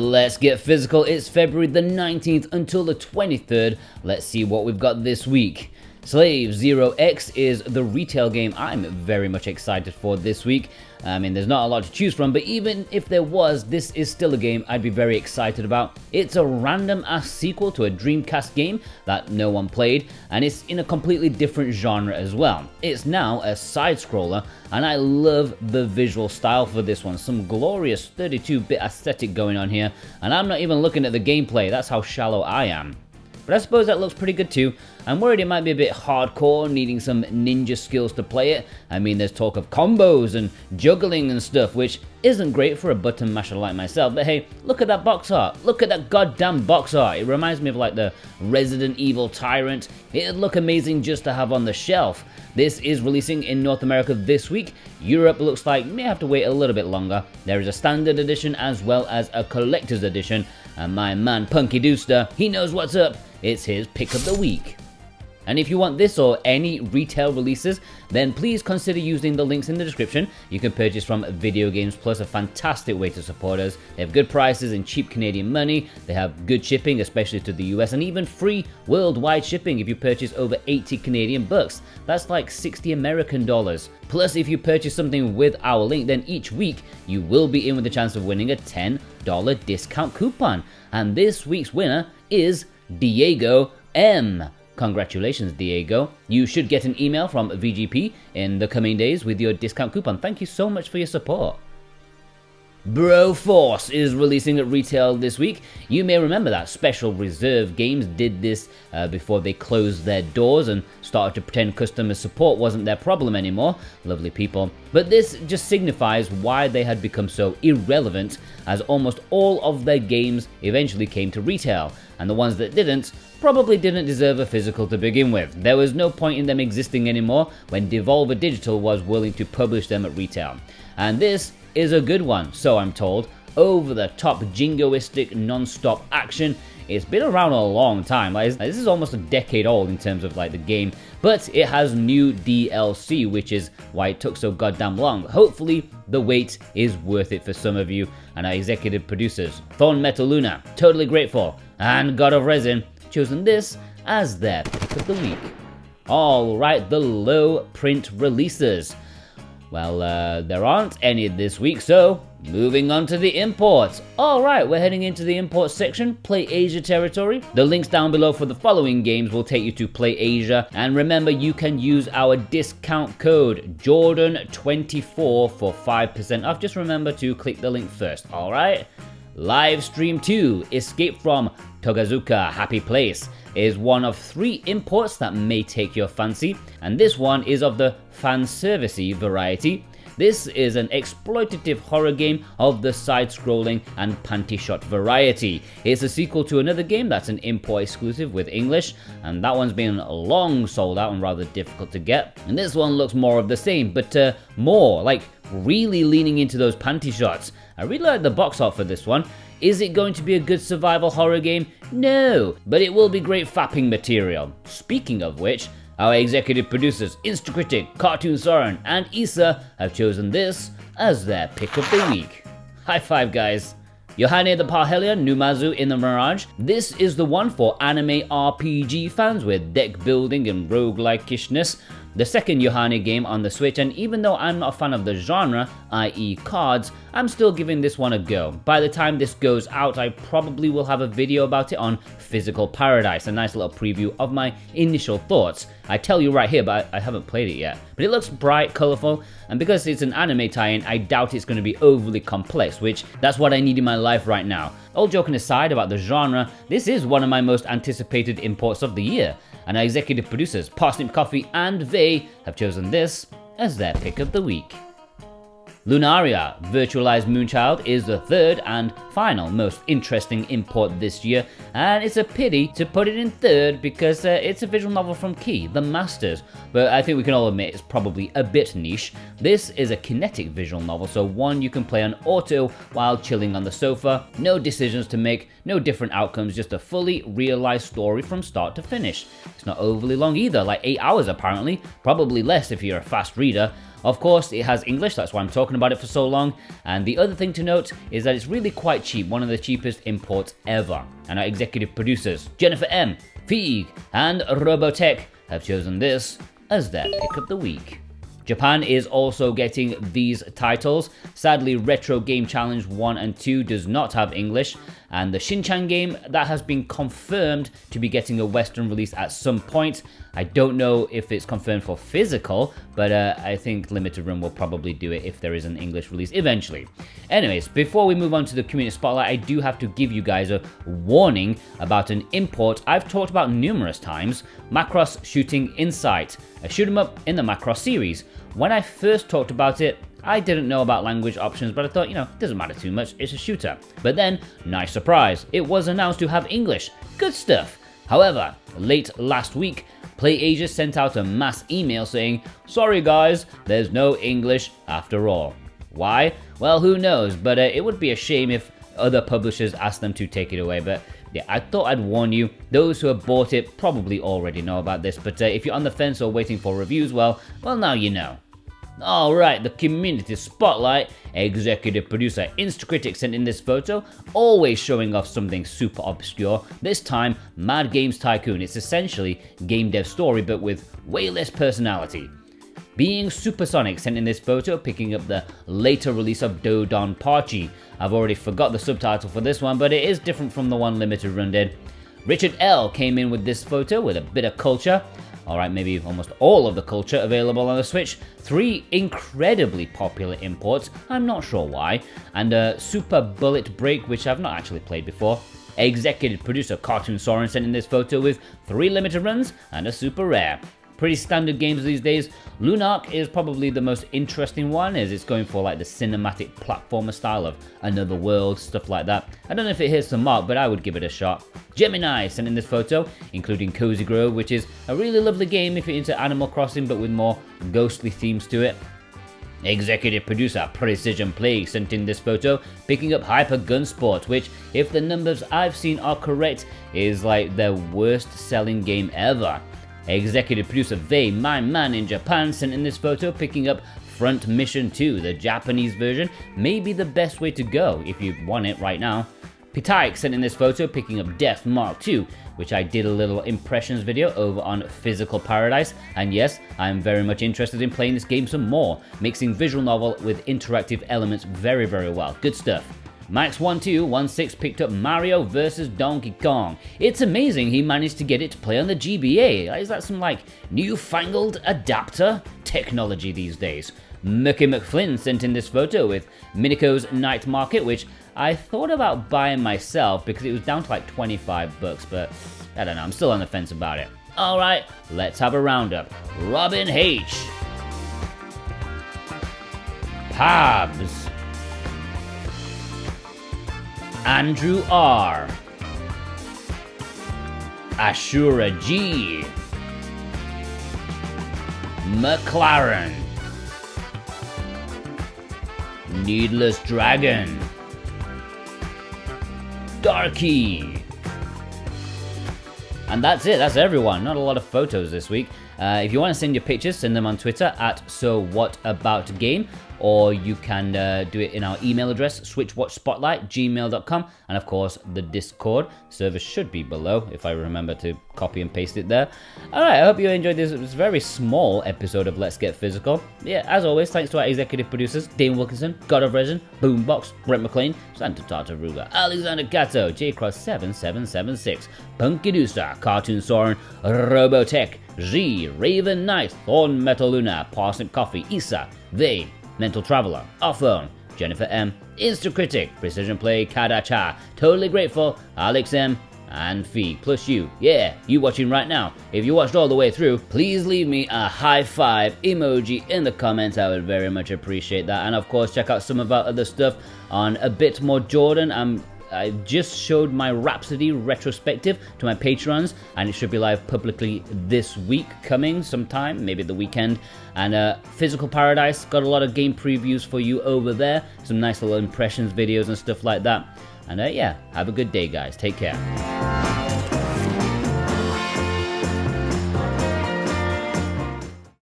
Let's get physical. It's February the 19th until the 23rd. Let's see what we've got this week. Slave 0x is the retail game I'm very much excited for this week. I mean, there's not a lot to choose from, but even if there was, this is still a game I'd be very excited about. It's a random-ass sequel to a Dreamcast game that no one played, and it's in a completely different genre as well. It's now a side-scroller, and I love the visual style for this one. Some glorious 32-bit aesthetic going on here, and I'm not even looking at the gameplay. That's how shallow I am. But I suppose that looks pretty good too. I'm worried it might be a bit hardcore, needing some ninja skills to play it. I mean, there's talk of combos and juggling and stuff, which isn't great for a button masher like myself. But hey, look at that box art. Look at that goddamn box art. It reminds me of like the Resident Evil Tyrant. It'd look amazing just to have on the shelf. This is releasing in North America this week. Europe looks like may have to wait a little bit longer. There is a standard edition as well as a collector's edition. And my man Punky Dooster, he knows what's up. It's his pick of the week. And if you want this or any retail releases, then please consider using the links in the description. You can purchase from Video Games Plus, a fantastic way to support us. They have good prices and cheap Canadian money. They have good shipping, especially to the US, and even free worldwide shipping if you purchase over 80 Canadian bucks. That's like 60 American dollars. Plus, if you purchase something with our link, then each week you will be in with a chance of winning a $10 discount coupon. And this week's winner is Diego M. Congratulations, Diego. You should get an email from VGP in the coming days with your discount coupon. Thank you so much for your support. Broforce is releasing at retail this week. You may remember that Special Reserve Games did this before they closed their doors and started to pretend customer support wasn't their problem anymore. Lovely people. But this just signifies why they had become so irrelevant, as almost all of their games eventually came to retail, and the ones that didn't probably didn't deserve a physical to begin with. There was no point in them existing anymore when Devolver Digital was willing to publish them at retail. And this is a good one, so I'm told. Over-the-top, jingoistic, non-stop action. It's been around a long time. This is almost a decade old in terms of like the game, but it has new DLC, which is why it took so goddamn long. Hopefully, the wait is worth it for some of you and our executive producers. Thorn Metal Luna, totally grateful, and God of Resin, chosen this as their pick of the week. Alright, the low print releases. Well, there aren't any this week, so moving on to the imports. Alright, we're heading into the imports section, Play Asia territory. The links down below for the following games will take you to Play Asia. And remember, you can use our discount code Jordan24 for 5% off. Just remember to click the link first, alright? Livestream 2, Escape from Togaezuka Happy Place, is one of 3 imports that may take your fancy, and this one is of the fanservice-y variety. This is an exploitative horror game of the side-scrolling and panty shot variety. It's a sequel to another game that's an import exclusive with English, and that one's been long sold out and rather difficult to get. And this one looks more of the same, but more like really leaning into those panty shots. I really like the box art for this one. Is it going to be a good survival horror game? No, but it will be great fapping material. Speaking of which, our executive producers Instacritic, Cartoon Soren, and Issa have chosen this as their pick of the week. High five, guys. Yohane the Parhelion, NUMAZU in the Mirage. This is the one for anime RPG fans with deck building and roguelike-ishness. The second Yohane game on the Switch, and even though I'm not a fan of the genre, i.e. cards, I'm still giving this one a go. By the time this goes out, I probably will have a video about it on Physical Paradise, a nice little preview of my initial thoughts. I tell you right here, but I haven't played it yet. But it looks bright, colourful, and because it's an anime tie-in, I doubt it's going to be overly complex, which that's what I need in my life right now. All joking aside about the genre, this is one of my most anticipated imports of the year, and our executive producers, Parsnip Coffee and Vey, have chosen this as their pick of the week. LUNARiA, Virtualized Moonchild, is the third and final most interesting import this year, and it's a pity to put it in third because it's a visual novel from Key, the Masters, but I think we can all admit it's probably a bit niche. This is a kinetic visual novel, so one you can play on auto while chilling on the sofa, no decisions to make, no different outcomes, just a fully realized story from start to finish. It's not overly long either, like 8 hours apparently, probably less if you're a fast reader. Of course, it has English, that's why I'm talking about it for so long. And the other thing to note is that it's really quite cheap, one of the cheapest imports ever. And our executive producers, Jennifer M, Feig, and Robotech, have chosen this as their pick of the week. Japan is also getting these titles. Sadly, Retro Game Challenge 1 and 2 does not have English, and the Shin-chan game, that has been confirmed to be getting a Western release at some point. I don't know if it's confirmed for physical, but I think Limited Run will probably do it if there is an English release eventually. Anyways, before we move on to the community spotlight, I do have to give you guys a warning about an import I've talked about numerous times, Macross Shooting Insight, a shoot 'em up in the Macross series. When I first talked about it, I didn't know about language options, but I thought, it doesn't matter too much, it's a shooter. But then, nice surprise, it was announced to have English. Good stuff. However, late last week, PlayAsia sent out a mass email saying, sorry guys, there's no English after all. Why? Well, who knows, but it would be a shame if other publishers asked them to take it away, but yeah, I thought I'd warn you. Those who have bought it probably already know about this, but if you're on the fence or waiting for reviews, well, now you know. Alright, the community spotlight. Executive producer Instacritic sent in this photo, always showing off something super obscure. This time, Mad Games Tycoon. It's essentially game dev story, but with way less personality. Being Supersonic sent in this photo, picking up the later release of Dodon Parchi. I've already forgot the subtitle for this one, but it is different from the one Limited Run did. Richard L came in with this photo with a bit of culture. Alright, maybe almost all of the culture available on the Switch. 3 incredibly popular imports, I'm not sure why. And Super Bullet Break, which I've not actually played before. Executive producer Cartoon Soren sent in this photo with 3 limited runs and a super rare. Pretty standard games these days. LUNARiA is probably the most interesting one, as it's going for like the cinematic platformer style of Another World, stuff like that. I don't know if it hits the mark, but I would give it a shot. Gemini sent in this photo, including Cozy Grove, which is a really lovely game if you're into Animal Crossing, but with more ghostly themes to it. Executive producer Precision Plague sent in this photo, picking up Hyper Gun Sport, which, if the numbers I've seen are correct, is like their worst selling game ever. Executive producer Vei, my man in Japan, sent in this photo, picking up Front Mission 2, the Japanese version, may be the best way to go if you want it right now. Pitaik sent in this photo, picking up Death Mark 2, which I did a little impressions video over on Physical Paradise, and yes, I am very much interested in playing this game some more, mixing visual novel with interactive elements very, very well. Good stuff. Max1216 picked up Mario vs Donkey Kong. It's amazing he managed to get it to play on the GBA. Is that some like newfangled adapter technology these days? Mucky McFlynn sent in this photo with Minico's Night Market, which I thought about buying myself because it was down to like 25 bucks, but I don't know, I'm still on the fence about it. Alright, let's have a roundup. Robin H. Pabs. Andrew R. Ashura G. McLaren. Needless Dragon. Darky. And that's it, that's everyone. Not a lot of photos this week. If you want to send your pictures, send them on Twitter at SoWhatAboutGame, or you can do it in our email address, switchwatchspotlight@gmail.com, and of course the Discord server should be below if I remember to copy and paste it there. Alright, I hope you enjoyed this very small episode of Let's Get Physical. Yeah, as always, thanks to our executive producers, Dane Wilkinson, God of Resin, Boombox, Brent McLean, Santa Tartaruga, Alexander Cato, JCross7776, Punkidusa, Cartoon Soren, Robotech, Z, Raven Knight, Thorn Metal Luna, Parsnip Coffee, Issa, Vane, Mental Traveler, Offphone, Jennifer M, Instacritic, Precision Play, Kadacha, Totally Grateful, Alex M, and Fee, plus you. Yeah, you watching right now. If you watched all the way through, please leave me a high five emoji in the comments. I would very much appreciate that. And of course, check out some of our other stuff on A Bit More Jordan. I just showed my Rhapsody retrospective to my Patrons, and it should be live publicly this week, coming sometime, maybe the weekend. And Physical Paradise, got a lot of game previews for you over there, some nice little impressions videos and stuff like that. And yeah, have a good day guys, take care.